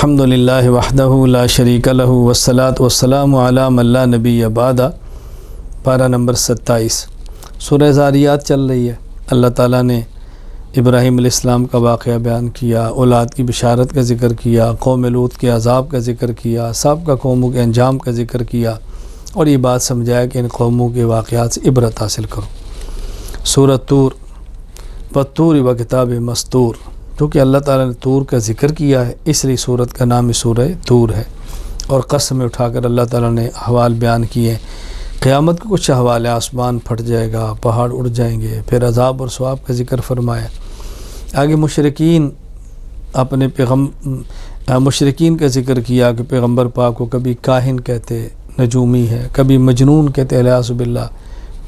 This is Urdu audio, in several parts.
الحمدللہ وحدہ لا شریک لہ والصلاۃ والسلام علی من لا نبی بعد۔ پارہ نمبر 27 سورہ ذاریات چل رہی ہے۔ اللہ تعالیٰ نے ابراہیم علیہ السلام کا واقعہ بیان کیا، اولاد کی بشارت کا ذکر کیا، قوم لوط کے عذاب کا ذکر کیا، سابقہ قوموں کے انجام کا ذکر کیا، اور یہ بات سمجھایا کہ ان قوموں کے واقعات سے عبرت حاصل کرو۔ سورہ طور والطور وکتاب مستور، کیونکہ اللہ تعالیٰ نے طور کا ذکر کیا ہے اس لیے سورت کا نام سورہ طور ہے، اور قسم اٹھا کر اللہ تعالیٰ نے احوال بیان کیے۔ قیامت کے کچھ احوال، آسمان پھٹ جائے گا، پہاڑ اڑ جائیں گے، پھر عذاب اور ثواب کا ذکر فرمایا۔ آگے مشرکین مشرکین کا ذکر کیا کہ پیغمبر پاک کو کبھی کاہن کہتے، نجومی ہے، کبھی مجنون کہتے، الیاذ باللہ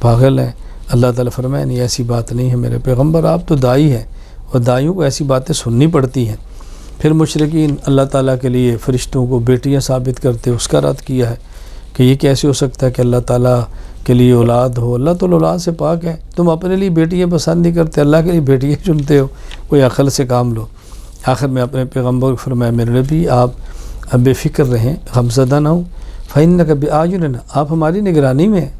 پاگل ہیں۔ اللہ تعالیٰ فرمایا نہیں، ایسی بات نہیں ہے میرے پیغمبر، آپ تو داعی ہیں اور دائیوں کو ایسی باتیں سننی پڑتی ہیں۔ پھر مشرکین اللہ تعالیٰ کے لیے فرشتوں کو بیٹیاں ثابت کرتے، اس کا رد کیا ہے کہ یہ کیسے ہو سکتا ہے کہ اللہ تعالیٰ کے لیے اولاد ہو، اللہ تو اولاد سے پاک ہے، تم اپنے لیے بیٹیاں پسند نہیں کرتے، اللہ کے لیے بیٹیاں چنتے ہو، کوئی عقل سے کام لو۔ آخر میں اپنے پیغمبر کو فرمایا میرے نبی آپ بے فکر رہیں، غمزدہ نہ ہوں، فإنک بأعیننا، آپ ہماری نگرانی میں ہیں،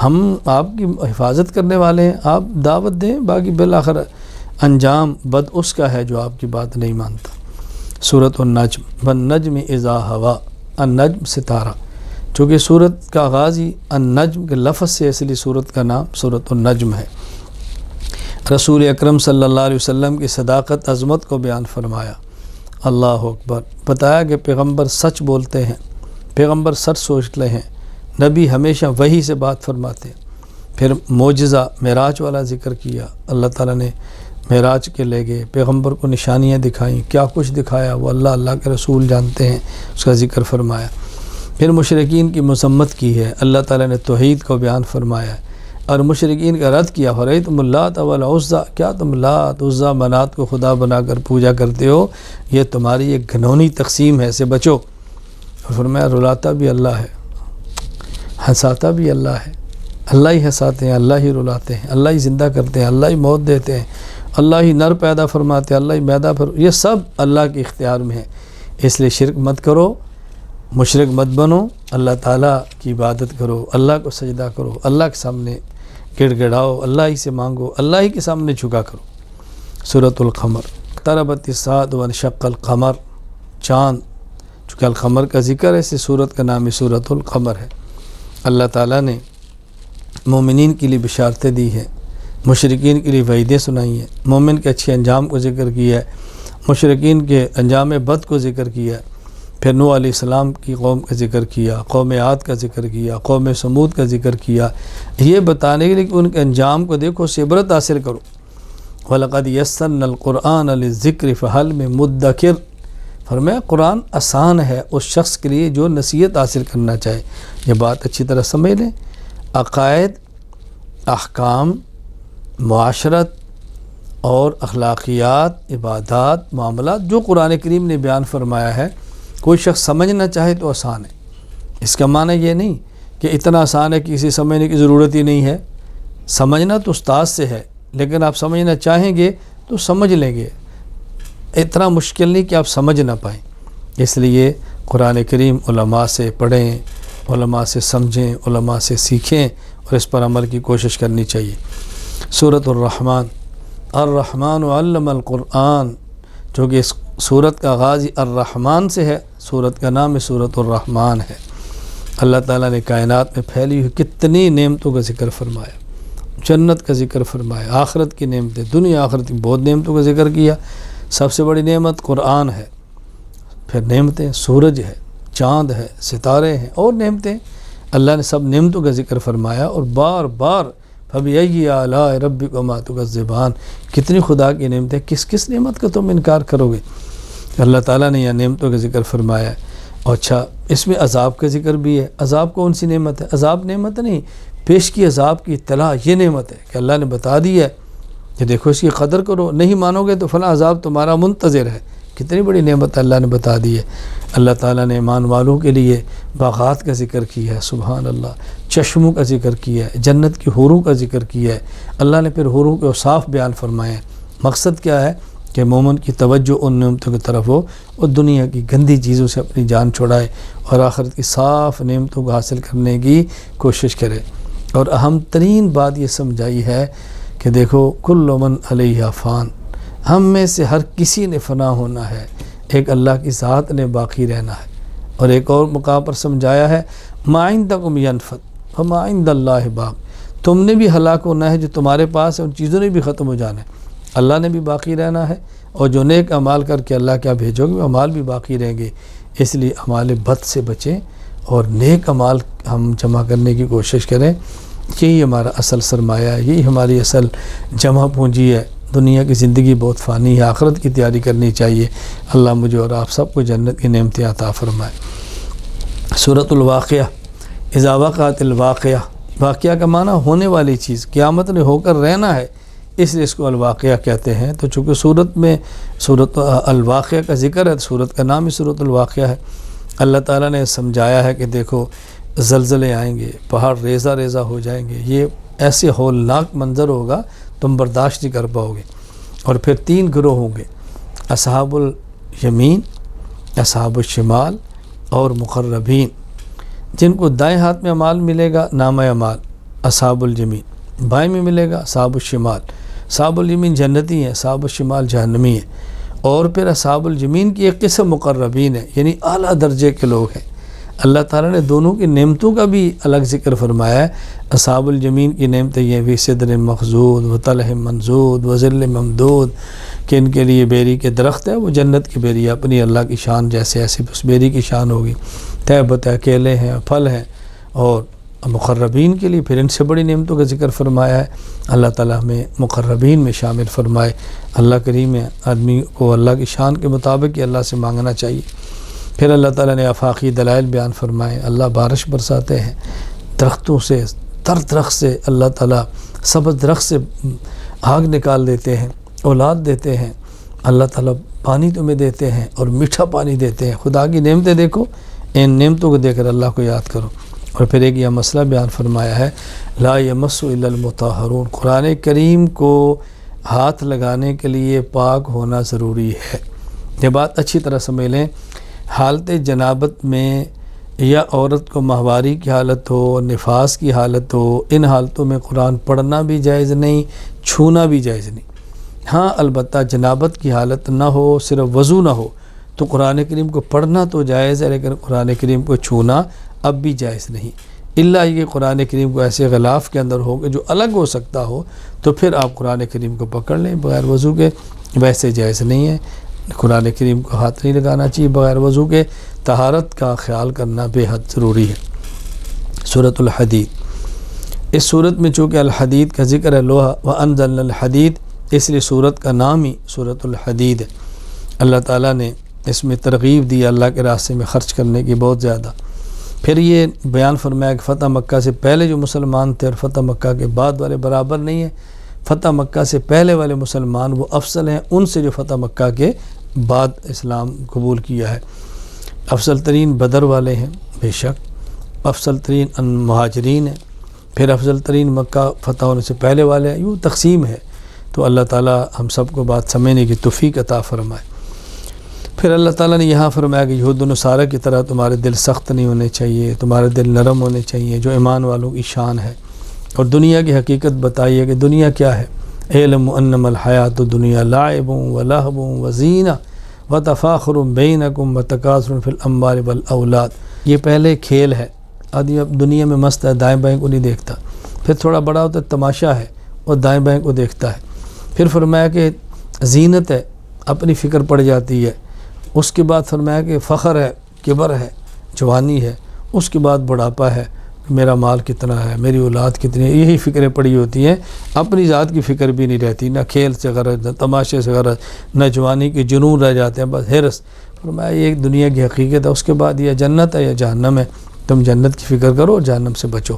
ہم آپ کی حفاظت کرنے والے ہیں، آپ دعوت دیں، باقی بالآخر انجام بد اس کا ہے جو آپ کی بات نہیں مانتا۔ سورۃ النجم والنجم اذا ہوا، النجم ستارہ، چونکہ سورت کا آغاز ہی النجم کے لفظ سے، اس لیے سورت کا نام سورۃ النجم ہے۔ رسول اکرم صلی اللہ علیہ وسلم کی صداقت عظمت کو بیان فرمایا۔ اللہ اکبر، بتایا کہ پیغمبر سچ بولتے ہیں، پیغمبر سچ سوچتے ہیں، نبی ہمیشہ وحی سے بات فرماتے ہیں۔ پھر معجزہ معراج والا ذکر کیا، اللہ تعالیٰ نے معراج کے لے گئے، پیغمبر کو نشانیاں دکھائیں، کیا کچھ دکھایا وہ اللہ کے رسول جانتے ہیں، اس کا ذکر فرمایا۔ پھر مشرکین کی مذمت کی ہے، اللہ تعالیٰ نے توحید کو بیان فرمایا اور مشرکین کا رد کیا۔ فرأیتم اللات والعزی، کیا تم لات عزی منات کو خدا بنا کر پوجا کرتے ہو، یہ تمہاری ایک گھنونی تقسیم ہے، سے بچو۔ اور فرمایا رلاتا بھی اللہ ہے، ہنساتا بھی اللہ ہے، اللہ ہی ہنساتے ہیں، اللہ ہی رلاتے ہیں، اللہ ہی زندہ کرتے ہیں، اللہ ہی موت دیتے ہیں، اللہ ہی نر پیدا فرماتے ہیں، اللہ ہی میدا یہ سب اللہ کے اختیار میں ہے۔ اس لیے شرک مت کرو، مشرک مت بنو، اللہ تعالیٰ کی عبادت کرو، اللہ کو سجدہ کرو، اللہ کے سامنے گڑ گڑاؤ، اللہ ہی سے مانگو، اللہ ہی کے سامنے جھکا کرو۔ سورۃ القمر، اقتربت الساعۃ وانشق القمر، چاند، چونکہ القمر کا ذکر ہے اس سورت کا نام سورۃ القمر ہے۔ اللہ تعالیٰ نے مومنین کے لیے بشارتیں دی ہیں، مشرکین کے لیے وعیدیں سنائی ہیں، مومن کے اچھے انجام کو ذکر کیا ہے، مشرکین کے انجام بد کو ذکر کیا ہے۔ پھر نوح علیہ السلام کی قوم کا ذکر کیا، قوم عاد کا ذکر کیا، قوم سمود کا ذکر کیا، یہ بتانے کے لیے کہ ان کے انجام کو دیکھو، سے عبرت حاصل کرو۔ وَلَقَدْ يَسَّرْنَا الْقُرْآنَ لِلذِّكْرِ فَهَلْ مِن مُدَّكِرٍ، فرمایا قرآن آسان ہے اس شخص کے لیے جو نصیحت حاصل کرنا چاہے۔ یہ بات اچھی طرح سمجھ لیں، عقائد، احکام، معاشرت اور اخلاقیات، عبادات، معاملات جو قرآن کریم نے بیان فرمایا ہے، کوئی شخص سمجھنا چاہے تو آسان ہے۔ اس کا معنی یہ نہیں کہ اتنا آسان ہے کہ کسی سمجھنے کی ضرورت ہی نہیں ہے، سمجھنا تو استاد سے ہے، لیکن آپ سمجھنا چاہیں گے تو سمجھ لیں گے، اتنا مشکل نہیں کہ آپ سمجھ نہ پائیں۔ اس لیے قرآن کریم علماء سے پڑھیں، علماء سے سمجھیں، علماء سے سیکھیں اور اس پر عمل کی کوشش کرنی چاہیے۔ سورۃ الرحمن، الرحمن علم القرآن، جو کہ اس سورت کا آغاز الرحمن سے ہے، سورت کا نام سورۃ الرحمن ہے۔ اللہ تعالیٰ نے کائنات میں پھیلی ہوئی کتنی نعمتوں کا ذکر فرمایا، جنت کا ذکر فرمایا، آخرت کی نعمتیں، دنیا آخرت کی بہت نعمتوں کا ذکر کیا۔ سب سے بڑی نعمت قرآن ہے، پھر نعمتیں سورج ہے، چاند ہے، ستارے ہیں، اور نعمتیں، اللہ نے سب نعمتوں کا ذکر فرمایا۔ اور بار بار فَبِأَيِّ آلَاءِ رَبِّكُمَا تُكَذِّبَانِ، کتنی خدا کی نعمتیں، کس نعمت کا تم انکار کرو گے؟ اللہ تعالیٰ نے یہ نعمتوں کا ذکر فرمایا ہے۔ اور اچھا، اس میں عذاب کا ذکر بھی ہے۔ عذاب کون سی نعمت ہے؟ عذاب نعمت نہیں، پیش کی عذاب کی اطلاع یہ نعمت ہے کہ اللہ نے بتا دی ہے کہ دیکھو اس کی قدر کرو، نہیں مانو گے تو فلاں عذاب تمہارا منتظر ہے۔ کتنی بڑی نعمت اللہ نے بتا دی ہے۔ اللہ تعالیٰ نے ایمان والوں کے لیے باغات کا ذکر کیا ہے، سبحان اللہ، چشموں کا ذکر کیا ہے، جنت کی حوروں کا ذکر کیا ہے۔ اللہ نے پھر حوروں کے اوصاف بیان فرمائے ہیں۔ مقصد کیا ہے؟ کہ مومن کی توجہ ان نعمتوں کی طرف ہو اور دنیا کی گندی چیزوں سے اپنی جان چھڑائے اور آخرت کی صاف نعمتوں کو حاصل کرنے کی کوشش کرے۔ اور اہم ترین بات یہ سمجھائی ہے کہ دیکھو کل من علیہ فان، ہم میں سے ہر کسی نے فنا ہونا ہے، ایک اللہ کی ذات نے باقی رہنا ہے۔ اور ایک اور مقام پر سمجھایا ہے ما عندکم ینفد وما عند اللہ باق، تم نے بھی ہلاک ہونا ہے، جو تمہارے پاس ہے ان چیزوں نے بھی ختم ہو جانا ہے، اللہ نے بھی باقی رہنا ہے، اور جو نیک اعمال کر کے اللہ کیا بھیجو گے وہ اعمال بھی باقی رہیں گے۔ اس لیے اعمال بد سے بچیں اور نیک اعمال ہم جمع کرنے کی کوشش کریں، یہی ہمارا اصل سرمایہ ہے، یہی ہماری اصل جمع پونجی ہے۔ دنیا کی زندگی بہت فانی ہے، آخرت کی تیاری کرنی چاہیے۔ اللہ مجھے اور آپ سب کو جنت کی نعمتیں عطا فرمائے۔ سورۃ الواقعہ، اذا وقعت الواقعہ، واقعہ کا معنی ہونے والی چیز، قیامت نے ہو کر رہنا ہے، اس لیے اس کو الواقعہ کہتے ہیں۔ تو چونکہ سورت میں سورۃ الواقعہ کا ذکر ہے، سورت کا نام ہی سورۃ الواقعہ ہے۔ اللہ تعالیٰ نے سمجھایا ہے کہ دیکھو زلزلے آئیں گے، پہاڑ ریزہ ریزہ ہو جائیں گے، یہ ایسے ہولناک منظر ہوگا تم برداشت نہیں کر پاؤ گے۔ اور پھر 3 گروہ ہوں گے، اصحاب الیمین، اصحاب الشمال اور مقربین، جن کو دائیں ہاتھ میں اعمال ملے گا نامہ اعمال، اصحاب الیمین، بائیں میں ملے گا اصحاب الشمال۔ اصحاب الیمین جنتی ہیں، اصحاب الشمال جہنمی ہیں۔ اور پھر اصحاب الیمین کی ایک قسم مقربین ہے، یعنی اعلیٰ درجے کے لوگ ہیں۔ اللہ تعالیٰ نے دونوں کی نعمتوں کا بھی الگ ذکر فرمایا ہے۔ اصحاب الیمین کی نعمتیں یہ بھی صدر مخضود و طلح منضود و ظل ممدود، کہ ان کے لیے بیری کے درخت ہے، وہ جنت کی بیری ہے، اپنی اللہ کی شان جیسے ایسے اس بیری کی شان ہوگی، تہ بتہ کیلے ہیں، پھل ہیں۔ اور مقربین کے لیے پھر ان سے بڑی نعمتوں کا ذکر فرمایا ہے۔ اللہ تعالیٰ ہمیں مقربین میں شامل فرمائے۔ اللہ کریم ہے، آدمی کو اللہ کی شان کے مطابق ہی اللہ سے مانگنا چاہیے۔ پھر اللہ تعالیٰ نے آفاقی دلائل بیان فرمائے، اللہ بارش برساتے ہیں، درختوں سے، تر درخت سے اللہ تعالیٰ سبز درخت سے آگ نکال دیتے ہیں، اولاد دیتے ہیں، اللہ تعالیٰ پانی تمہیں دیتے ہیں اور میٹھا پانی دیتے ہیں۔ خدا کی نعمتیں دیکھو، ان نعمتوں کو دیکھ کر اللہ کو یاد کرو۔ اور پھر ایک یہ مسئلہ بیان فرمایا ہے، لا یمس الا المطہرون، قرآن کریم کو ہاتھ لگانے کے لیے پاک ہونا ضروری ہے۔ یہ بات اچھی طرح سمجھ لیں، حالت جنابت میں یا عورت کو ماہواری کی حالت ہو، نفاس کی حالت ہو، ان حالتوں میں قرآن پڑھنا بھی جائز نہیں، چھونا بھی جائز نہیں۔ ہاں البتہ جنابت کی حالت نہ ہو، صرف وضو نہ ہو تو قرآن کریم کو پڑھنا تو جائز ہے، لیکن قرآن کریم کو چھونا اب بھی جائز نہیں، الا یہ قرآن کریم کو ایسے غلاف کے اندر ہو کہ جو الگ ہو سکتا ہو تو پھر آپ قرآن کریم کو پکڑ لیں بغیر وضو کے، ویسے جائز نہیں ہے۔ قرآن کریم کو ہاتھ نہیں لگانا چاہیے بغیر وضو کے۔ طہارت کا خیال کرنا بے حد ضروری ہے۔ سورۃ الحدید، اس سورت میں چونکہ الحدید کا ذکر ہے، لوہا وانزلنا الحدید، اس لیے سورت کا نام ہی سورۃ الحدید ہے۔ اللہ تعالیٰ نے اس میں ترغیب دی اللہ کے راستے میں خرچ کرنے کی بہت زیادہ۔ پھر یہ بیان فرمایا کہ فتح مکہ سے پہلے جو مسلمان تھے اور فتح مکہ کے بعد والے برابر نہیں ہیں، فتح مکہ سے پہلے والے مسلمان وہ افضل ہیں ان سے جو فتح مکہ کے بعد اسلام قبول کیا ہے۔ افضل ترین بدر والے ہیں بے شک، افضل ترین مہاجرین ہیں، پھر افضل ترین مکہ فتح ہونے سے پہلے والے ہیں، یوں تقسیم ہے۔ تو اللہ تعالیٰ ہم سب کو بات سمجھنے کی توفیق عطا فرمائے۔ پھر اللہ تعالیٰ نے یہاں فرمایا کہ یہود و نصارہ کی طرح تمہارے دل سخت نہیں ہونے چاہیے، تمہارے دل نرم ہونے چاہیے، جو ایمان والوں کی شان ہے۔ اور دنیا کی حقیقت بتائیے کہ دنیا کیا ہے۔ اعلم انما الحیات الدنیا لعب ولہو وزینہ وتفاخر بینکم وتکاثر فی الاموال والاولاد، یہ پہلے کھیل ہے، آدمی اب دنیا میں مست ہے، دائیں بائیں کو نہیں دیکھتا، پھر تھوڑا بڑا ہوتا ہے تماشا ہے اور دائیں بائیں کو دیکھتا ہے۔ پھر فرمایا کہ زینت ہے، اپنی فکر پڑ جاتی ہے۔ اس کے بعد فرمایا کہ فخر ہے، کبر ہے، جوانی ہے، اس کے بعد بڑھاپا ہے، میرا مال کتنا ہے، میری اولاد کتنی ہے، یہی فکریں پڑی ہوتی ہیں، اپنی ذات کی فکر بھی نہیں رہتی، نہ کھیل سے غرض، نہ تماشے سے غرض، نہ جوانی کے جنون رہ جاتے ہیں، بس حرص۔ فرمایا یہ ایک دنیا کی حقیقت ہے، اس کے بعد یہ جنت ہے یا جہنم ہے، تم جنت کی فکر کرو اور جہنم سے بچو۔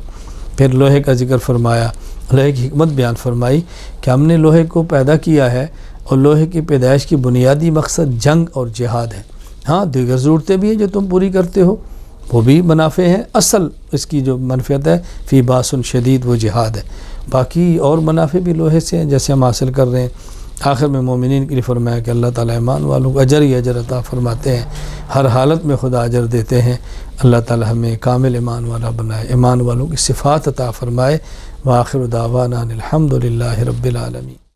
پھر لوہے کا ذکر فرمایا، لوہے کی حکمت بیان فرمائی کہ ہم نے لوہے کو پیدا کیا ہے اور لوہے کی پیدائش کی بنیادی مقصد جنگ اور جہاد ہے۔ ہاں دیگر ضرورتیں بھی ہیں جو تم پوری کرتے ہو، وہ بھی منافع ہیں، اصل اس کی جو منفعت ہے فی باس شدید وہ جہاد ہے، باقی اور منافع بھی لوہے سے ہیں جیسے ہم حاصل کر رہے ہیں۔ آخر میں مومنین کے لیے فرمایا کہ اللہ تعالیٰ ایمان والوں کو اجر ہی اجر عطا فرماتے ہیں، ہر حالت میں خدا اجر دیتے ہیں۔ اللہ تعالیٰ ہمیں کامل ایمان والا بنائے، ایمان والوں کی صفات عطا فرمائے۔ وآخر دعوانا الحمد للہ رب العالمین۔